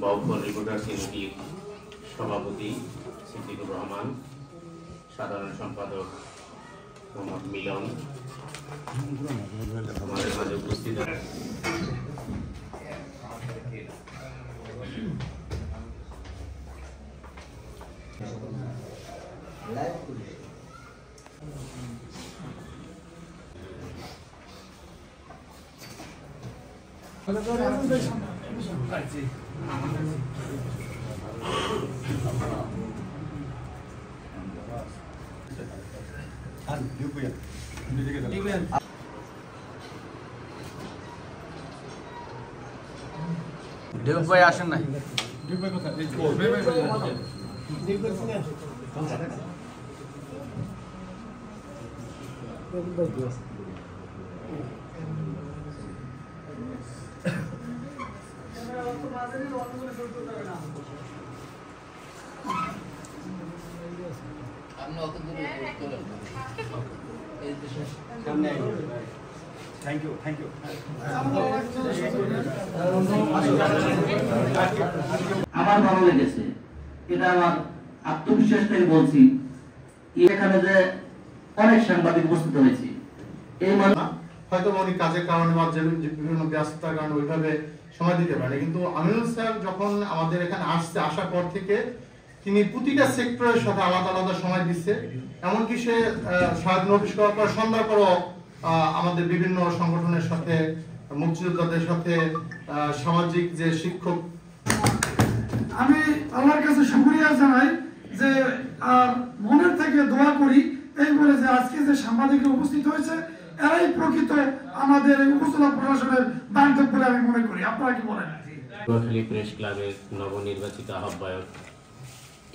Bauphal reporters ইউনিটির সভাপতি সিদ্দিকুর রহমান, সাধারণ সম্পাদক মোহাম্মদ মিলন আমাদের মাঝে উপস্থিত আছেন। দেব ভাই আসেন নাই। Thank you. আমার ভালো লেগেছে, এটা আমার আত্মবিশ্বাসটাই বলছি। এখানে যে অনেক সাংবাদিক উপস্থিত হয়েছে, এই হয়তো অনেক কাজের কারণে বা বিভিন্ন ব্যস্ততার কারণে ওইভাবে সময় দিতে পারে, কিন্তু আমিনুল স্যার যখন আমাদের এখানে আসার পর থেকে তিনি প্রতিটা সেক্টরের সাথে আলাদা আলাদা সময় দিচ্ছে। এমনকি সে সারাদিন অফিস করার পর সন্ধ্যার পরও আমাদের বিভিন্ন সংগঠনের সাথে, মুক্তিযোদ্ধাদের সাথে, সামাজিক যে শিক্ষক। আমি আল্লাহর কাছে শুকরিয়া জানাই যে মনের থেকে দোয়া করি এই বলে যে আজকে যে সাংবাদিকরা উপস্থিত হয়েছে এরাই প্রকৃত আমাদের উপজেলা প্রশাসনের বান্ধব বলে আমি মনে করি। আপনারা কি বলেন? নোয়াখালী প্রেস ক্লাবের নবনির্বাচিত আহ্বায়ক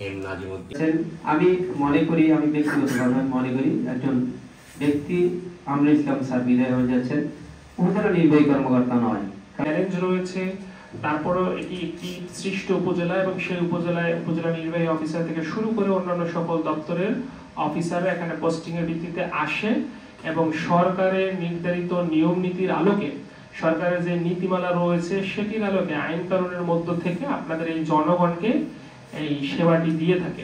এম নাজিমুদ্দিন। আমি মনে করি, আমি ব্যক্তিগতভাবে মনে করি একজন ব্যক্তি আমরুল ইসলাম স্যার বিদায় হয়ে যাচ্ছেন, উপজেলা নির্বাহী কর্মকর্তা নয়। চ্যালেঞ্জ রয়েছে, তারপরও এটি একটি সৃষ্ট উপজেলা এবং সেই উপজেলায় উপজেলা নির্বাহী অফিসার থেকে শুরু করে অন্যান্য সকল দপ্তরের অফিসাররা এখানে পোস্টিং এর ভিত্তিতে আসে এবং সরকারের নির্ধারিত নিয়ম নীতির আলোকে, সরকারের যে নীতিমালা রয়েছে সেটির আলোকে আইন কানুনের মধ্য থেকে আপনাদের এই জনগণকে এই সেবাটি দিয়ে থাকে।